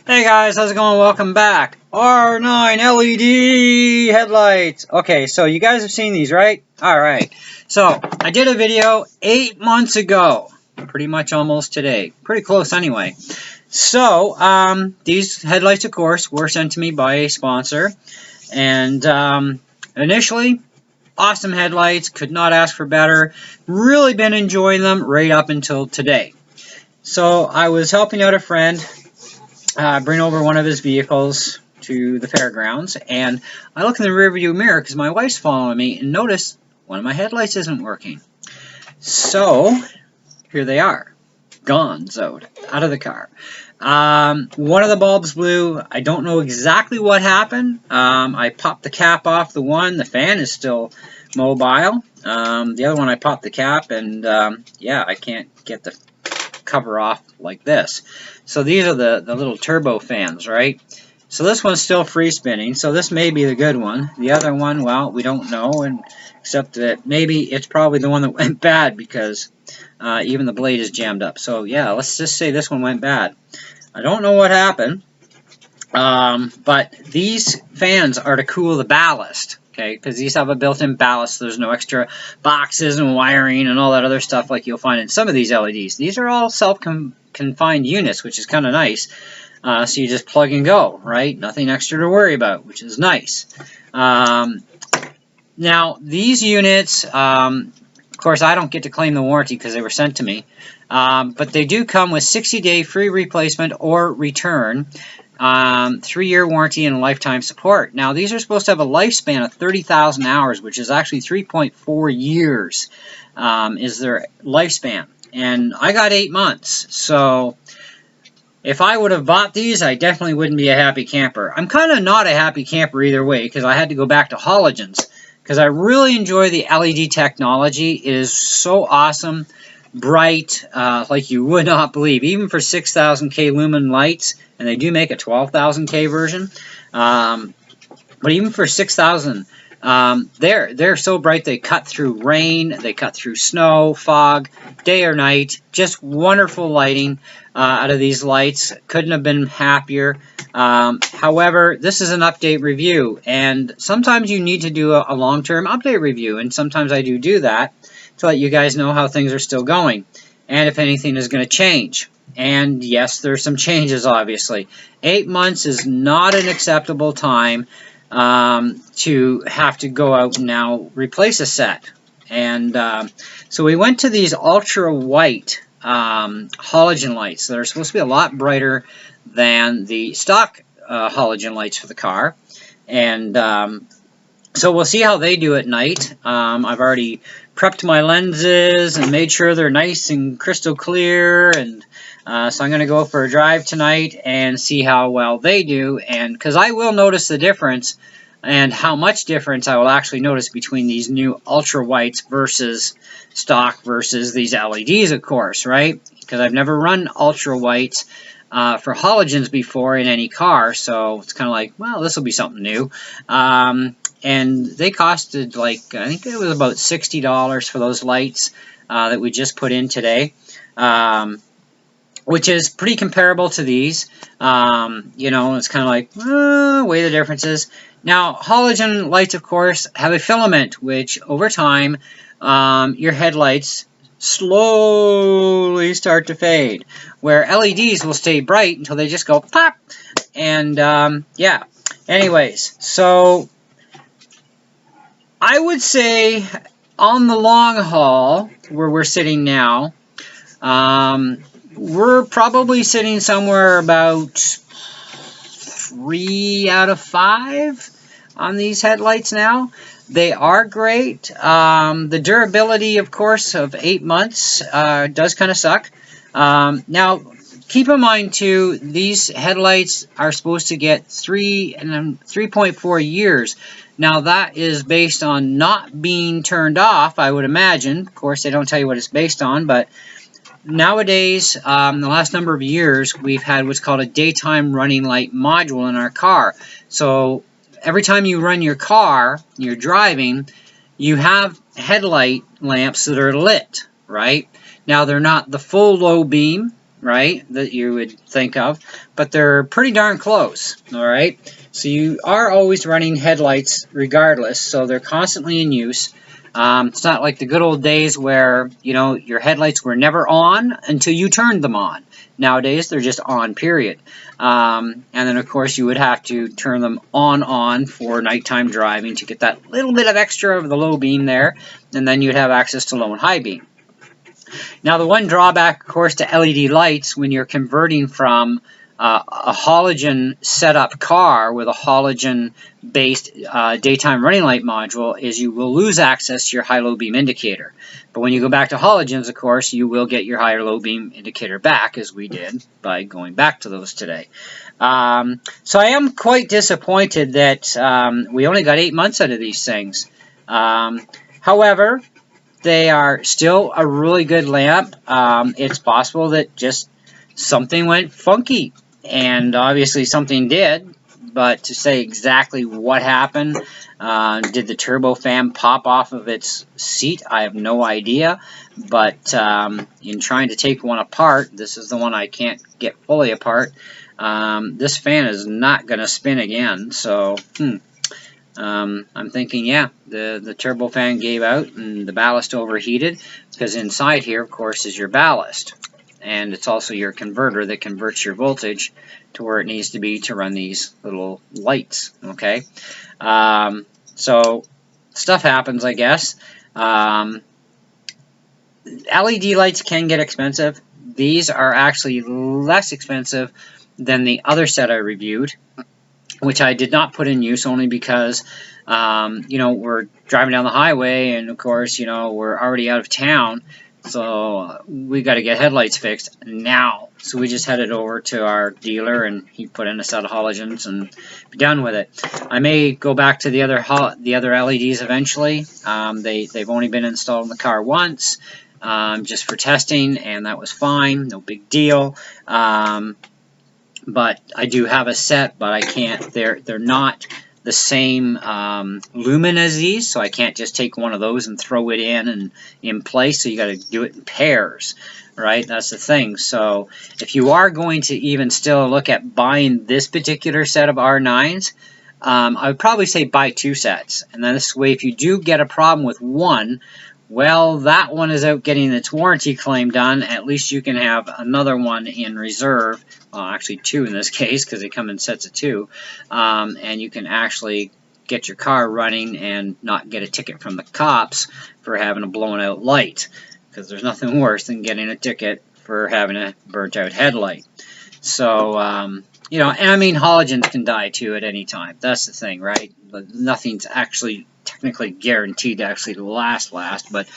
Hey guys, how's it going? Welcome back. R9 LED headlights. Okay, so you guys have seen these, right? Alright, so I did a video 8 months ago. Pretty much almost today. Pretty close anyway. So, these headlights, of course, were sent to me by a sponsor. And initially, awesome headlights. Could not ask for better. Really been enjoying them right up until today. So, I was helping out a friend bring over one of his vehicles to the fairgrounds, and I look in the rearview mirror because my wife's following me and notice one of my headlights isn't working. So here they are, gone, out of the car. One of the bulbs blew. I don't know exactly what happened. I popped the cap off the one. The fan is still mobile. The other one I popped the cap, and yeah, I can't get the cover off like this. So these are the little turbo fans, right? So this one's still free spinning, so this may be the good one. The other one, well, we don't know, and except that maybe it's probably the one that went bad because even the blade is jammed up. So yeah, let's just say this one went bad. I don't know what happened, but these fans are to cool the ballast. Okay, because these have a built-in ballast. There's no extra boxes and wiring and all that other stuff like you'll find in some of these LEDs. These are all self-confined units, which is kind of nice. So you just plug and go, right? Nothing extra to worry about, which is nice. Now, these units, of course, I don't get to claim the warranty because they were sent to me. But they do come with 60-day free replacement or return. 3-year warranty and lifetime support. Now, these are supposed to have a lifespan of 30,000 hours, which is actually 3.4 years is their lifespan. And I got 8 months. So if I would have bought these, I definitely wouldn't be a happy camper. I'm kind of not a happy camper either way because I had to go back to halogens because I really enjoy the LED technology. It is so awesome. Bright, like you would not believe, even for 6,000K lumen lights, and they do make a 12,000K version, but even for 6,000, they're so bright they cut through rain, they cut through snow, fog, day or night. Just wonderful lighting out of these lights. Couldn't have been happier. However, this is an update review, and sometimes you need to do a long-term update review, and sometimes I do that to let you guys know how things are still going and if anything is going to change. And yes, there's some changes, obviously. 8 months is not an acceptable time to have to go out and now replace a set. And so we went to these ultra white halogen lights that are supposed to be a lot brighter than the stock halogen lights for the car. And so we'll see how they do at night. I've already prepped my lenses and made sure they're nice and crystal clear, and so I'm going to go for a drive tonight and see how well they do, and because I will notice the difference and how much difference I will actually notice between these new ultra whites versus stock versus these LEDs, of course, right? Because I've never run ultra whites for halogens before in any car, so it's kind of like, well, this will be something new. And they costed, like, I think it was about $60 for those lights that we just put in today, which is pretty comparable to these. You know, it's kind of like, weigh the differences. Now, halogen lights, of course, have a filament, which over time, your headlights slowly start to fade, where LEDs will stay bright until they just go pop. And, yeah. Anyways, so I would say on the long haul, where we're sitting now, we're probably sitting somewhere about 3 out of 5 on these headlights now. They are great. The durability, of course, of 8 months does kind of suck. Now, keep in mind, too, these headlights are supposed to get 3.4 years. Now, that is based on not being turned off, I would imagine. Of course, they don't tell you what it's based on, but nowadays, the last number of years, we've had what's called a daytime running light module in our car. So every time you run your car, you're driving, you have headlight lamps that are lit, right? Now, they're not the full low beam, right, that you would think of, but they're pretty darn close, all right? So you are always running headlights regardless, so they're constantly in use. It's not like the good old days where, you know, your headlights were never on until you turned them on. Nowadays, they're just on, period. And then, of course, you would have to turn them on for nighttime driving to get that little bit of extra of the low beam there, and then you'd have access to low and high beam. Now, the one drawback, of course, to LED lights when you're converting from a halogen setup car with a halogen-based daytime running light module is you will lose access to your high-low beam indicator. But when you go back to halogens, of course, you will get your higher low beam indicator back, as we did by going back to those today. So I am quite disappointed that we only got 8 months out of these things. However, they are still a really good lamp. It's possible that just something went funky, and obviously something did, but to say exactly what happened, did the turbofan pop off of its seat? I have no idea, but in trying to take one apart, this is the one I can't get fully apart, this fan is not going to spin again, so I'm thinking, yeah, the turbofan gave out and the ballast overheated, because inside here, of course, is your ballast. And it's also your converter that converts your voltage to where it needs to be to run these little lights, okay? So stuff happens, I guess. LED lights can get expensive. These are actually less expensive than the other set I reviewed, which I did not put in use only because, you know, we're driving down the highway and, of course, you know, we're already out of town. So we got to get headlights fixed now. So we just headed over to our dealer and he put in a set of halogens and be done with it. I may go back to the other LEDs eventually. They've only been installed in the car once, just for testing, and that was fine, no big deal. But I do have a set, but I can't. They're not the same lumen as these, so I can't just take one of those and throw it in place. So you got to do it in pairs, right? That's the thing. So if you are going to even still look at buying this particular set of R9s, I would probably say buy 2 sets, and then this way, if you do get a problem with one, well, that one is out getting its warranty claim done. At least you can have another one in reserve. Well, actually 2 in this case, because they come in sets of 2. And you can actually get your car running and not get a ticket from the cops for having a blown out light. Because there's nothing worse than getting a ticket for having a burnt out headlight. So, you know, and I mean, halogens can die too at any time. That's the thing, right? But nothing's actually technically guaranteed to actually last, but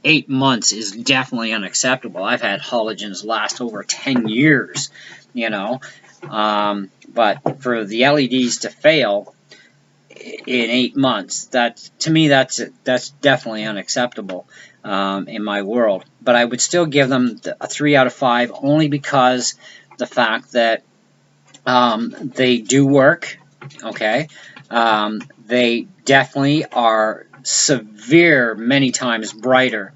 8 months is definitely unacceptable. I've had halogens last over 10 years, you know, but for the LEDs to fail in 8 months, to me that's definitely unacceptable in my world. But I would still give them a 3 out of 5 only because the fact that they do work, okay. They definitely are severe, many times brighter.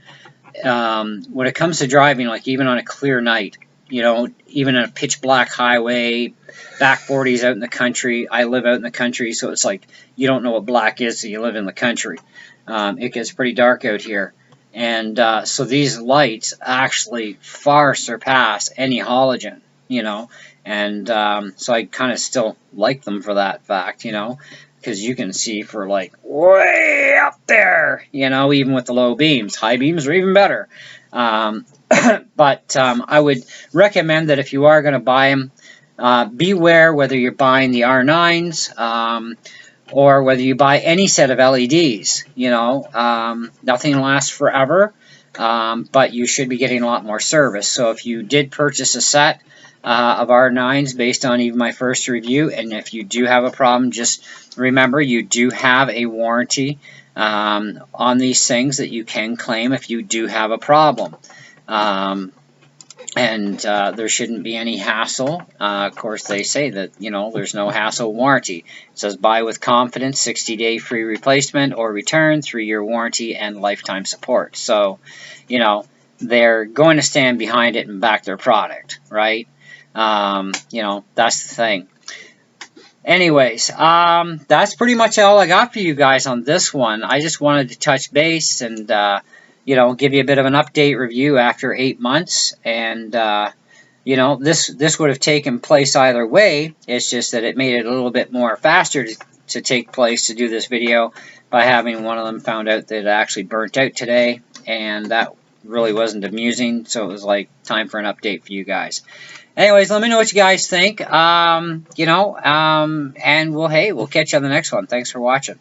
When it comes to driving, like even on a clear night, you know, even on a pitch black highway, back 40s out in the country. I live out in the country, so it's like you don't know what black is, so you live in the country. It gets pretty dark out here. And so these lights actually far surpass any halogen, you know. And so I kind of still like them for that fact, you know, because you can see for like way up there, you know, even with the low beams. High beams are even better. But I would recommend that if you are going to buy them, beware whether you're buying the R9s or whether you buy any set of LEDs. You know, nothing lasts forever, but you should be getting a lot more service. So if you did purchase a set of R9s based on even my first review, and if you do have a problem, just remember you do have a warranty on these things that you can claim if you do have a problem. And there shouldn't be any hassle. Of course, they say that, you know, there's no hassle warranty. It says buy with confidence, 60-day free replacement or return, 3-year warranty, and lifetime support. So, you know, they're going to stand behind it and back their product, right? You know, that's the thing. Anyways, that's pretty much all I got for you guys on this one. I just wanted to touch base and, you know, give you a bit of an update review after 8 months. And, you know, this would have taken place either way. It's just that it made it a little bit more faster to take place to do this video by having one of them found out that it actually burnt out today. And that really wasn't amusing. So it was like time for an update for you guys. Anyways, let me know what you guys think, you know, and we'll catch you on the next one. Thanks for watching.